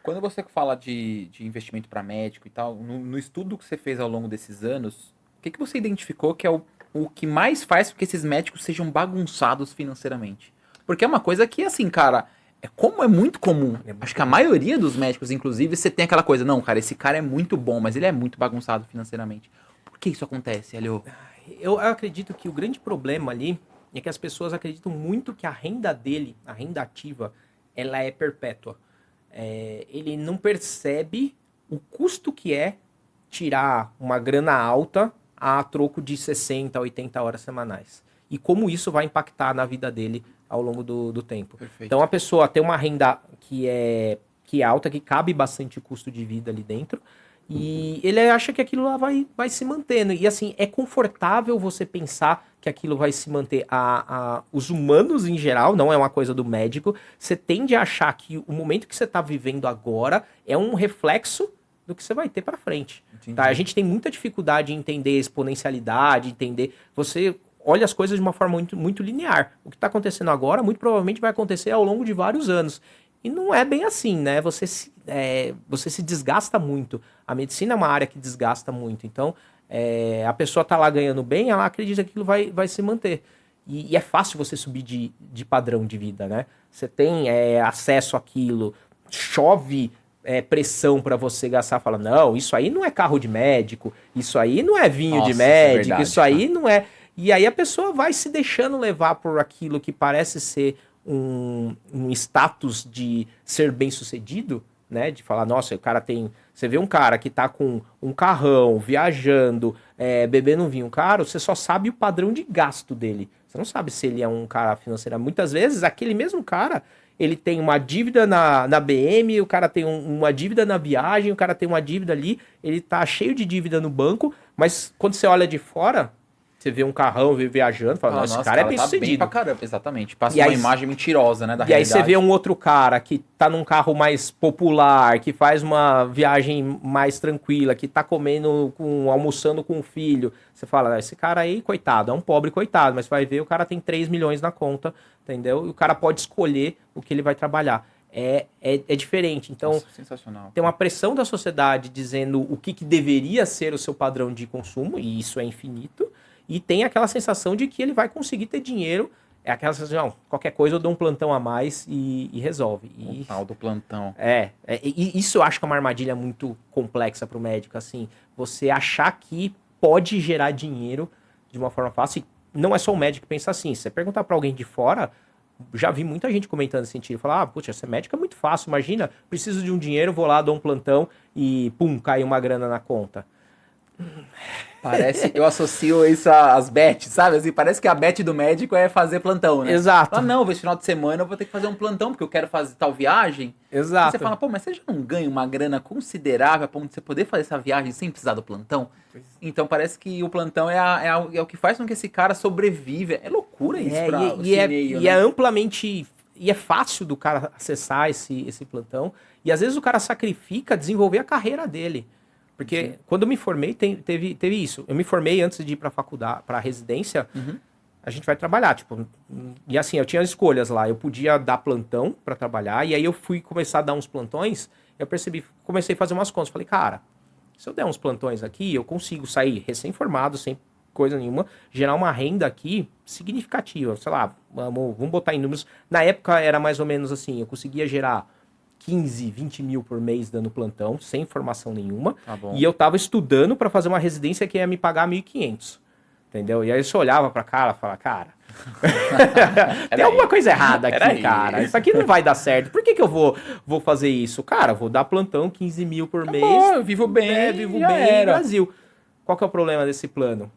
Quando você fala de investimento para médico e tal, no estudo que você fez ao longo desses anos, o que você identificou que é o que mais faz com que esses médicos sejam bagunçados financeiramente? Porque é uma coisa que, assim, cara, como é muito comum. É muito Acho que a comum. maioria dos médicos, inclusive, você tem aquela coisa, não, cara, esse cara é muito bom, mas ele é muito bagunçado financeiramente. Por que isso acontece, Helio? Eu acredito que o grande problema ali é que as pessoas acreditam muito que a renda dele, a renda ativa, ela é perpétua. Ele não percebe o custo que é tirar uma grana alta a troco de 60, 80 horas semanais. E como isso vai impactar na vida dele ao longo do tempo. Então Perfeito. a pessoa tem uma renda que é alta, que cabe bastante custo de vida ali dentro, e ele acha que aquilo lá vai se mantendo. E assim, é confortável você pensar que aquilo vai se manter. Os humanos em geral, não é uma coisa do médico, você tende a achar que o momento que você está vivendo agora é um reflexo do que você vai ter para frente. Tá? A Entendi. gente tem muita dificuldade em entender exponencialidade, entender. Você olha as coisas de uma forma muito, muito linear. O que está acontecendo agora, muito provavelmente vai acontecer ao longo de vários anos. E não é bem assim, né? Você se desgasta muito. A medicina é uma área que desgasta muito. Então, a pessoa tá lá ganhando bem, ela acredita que aquilo vai se manter. E é fácil você subir de padrão de vida, né? Você tem acesso àquilo, chove pressão para você gastar, fala, não, isso aí não é carro de médico, isso aí não é vinho de Nossa, isso é médico, isso verdade, cara. aí não é. E aí a pessoa vai se deixando levar por aquilo que parece ser um status de ser bem sucedido, né? De falar, nossa, o cara tem. Você vê um cara que tá com um carrão, viajando, bebendo um vinho caro, você só sabe o padrão de gasto dele. Você não sabe se ele é um cara financeiro. Muitas vezes, aquele mesmo cara, ele tem uma dívida na BM, o cara tem uma dívida na viagem, o cara tem uma dívida ali, ele tá cheio de dívida no banco, mas quando você olha de fora, você vê um carrão viajando, fala, não, Fala, esse nossa, cara é cara, bem tá bem pra sucedido. caramba, exatamente. Passa E uma aí, imagem mentirosa, né, da e aí você vê realidade. um outro cara que tá num carro mais popular, que faz uma viagem mais tranquila, que tá almoçando com o filho. Você fala, esse cara aí, coitado, é um pobre coitado, mas vai ver, o cara tem 3 milhões na conta, entendeu? E o cara pode escolher o que ele vai trabalhar. É diferente. Então, Nossa, sensacional, tem uma cara. pressão da sociedade dizendo o que deveria ser o seu padrão de consumo, e isso é infinito, e tem aquela sensação de que ele vai conseguir ter dinheiro. É aquela sensação, não, qualquer coisa eu dou um plantão a mais e resolve. O tal do plantão. E isso eu acho que é uma armadilha muito complexa para o médico, assim, você achar que pode gerar dinheiro de uma forma fácil. E não é só o médico que pensa assim. Se você perguntar para alguém de fora, já vi muita gente comentando nesse sentido. Falar, puxa, ser médico é muito fácil. Imagina, preciso de um dinheiro, vou lá, dou um plantão e pum, cai uma grana na conta. Parece, eu associo isso às bets, sabe? Assim, parece que a bet do médico é fazer plantão, né? Exato, Ah, não, esse final de semana eu vou ter que fazer um plantão porque eu quero fazer tal viagem. E você exato. fala, pô, mas você já não ganha uma grana considerável a ponto de você poder fazer essa viagem sem precisar do plantão? Então parece que o plantão é o que faz com que esse cara sobreviva. É loucura isso pra E esse meio, é né? amplamente. E é fácil do cara acessar esse plantão. E às vezes o cara sacrifica desenvolver a carreira dele. Porque Sim. quando eu me formei, teve isso. Eu me formei antes de ir pra faculdade, pra residência. Uhum. A gente vai trabalhar, tipo. E assim, eu tinha escolhas lá. Eu podia dar plantão pra trabalhar. E aí eu fui começar a dar uns plantões. Eu percebi, comecei a fazer umas contas. Falei, cara, se eu der uns plantões aqui, eu consigo sair recém-formado, sem coisa nenhuma, gerar uma renda aqui significativa. Sei lá, vamos botar em números. Na época era mais ou menos assim, eu conseguia gerar 15, 20 mil por mês dando plantão, sem formação nenhuma. Tá bom. E eu tava estudando para fazer uma residência que ia me pagar 1.500. Entendeu? E aí você olhava pra cara e falava, cara, tem alguma coisa errada aqui, cara. Isso aqui não vai dar certo. Por que eu vou fazer isso? Cara, vou dar plantão 15 mil por mês. Bom, eu vivo bem, Vivo já bem no era. Brasil. Qual que é o problema desse plano?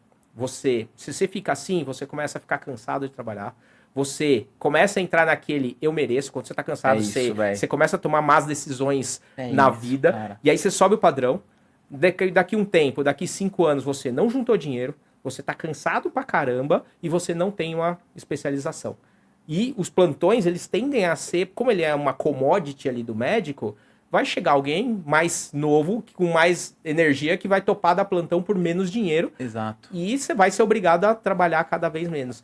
Se você fica assim, você começa a ficar cansado de trabalhar. Você começa a entrar naquele eu mereço. Quando você tá cansado, Isso, velho. você começa a tomar más decisões É na isso, vida. cara. E aí você sobe o padrão. Daqui um tempo, daqui 5 anos, você não juntou dinheiro. Você tá cansado pra caramba e você não tem uma especialização. E os plantões, eles tendem a ser, como ele é uma commodity ali do médico, vai chegar alguém mais novo, com mais energia, que vai topar dar plantão por menos dinheiro. Exato. E você vai ser obrigado a trabalhar cada vez menos.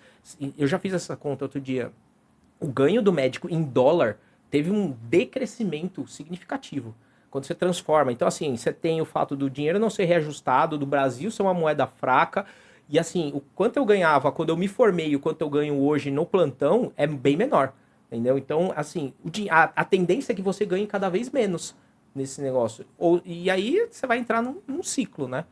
Eu já fiz essa conta outro dia. O ganho do médico em dólar teve um decrescimento significativo. Quando você transforma. Então, assim, você tem o fato do dinheiro não ser reajustado, do Brasil ser uma moeda fraca, e assim, o quanto eu ganhava quando eu me formei e o quanto eu ganho hoje no plantão é bem menor. Entendeu? Então, assim, a tendência é que você ganhe cada vez menos nesse negócio. E aí você vai entrar num ciclo, né?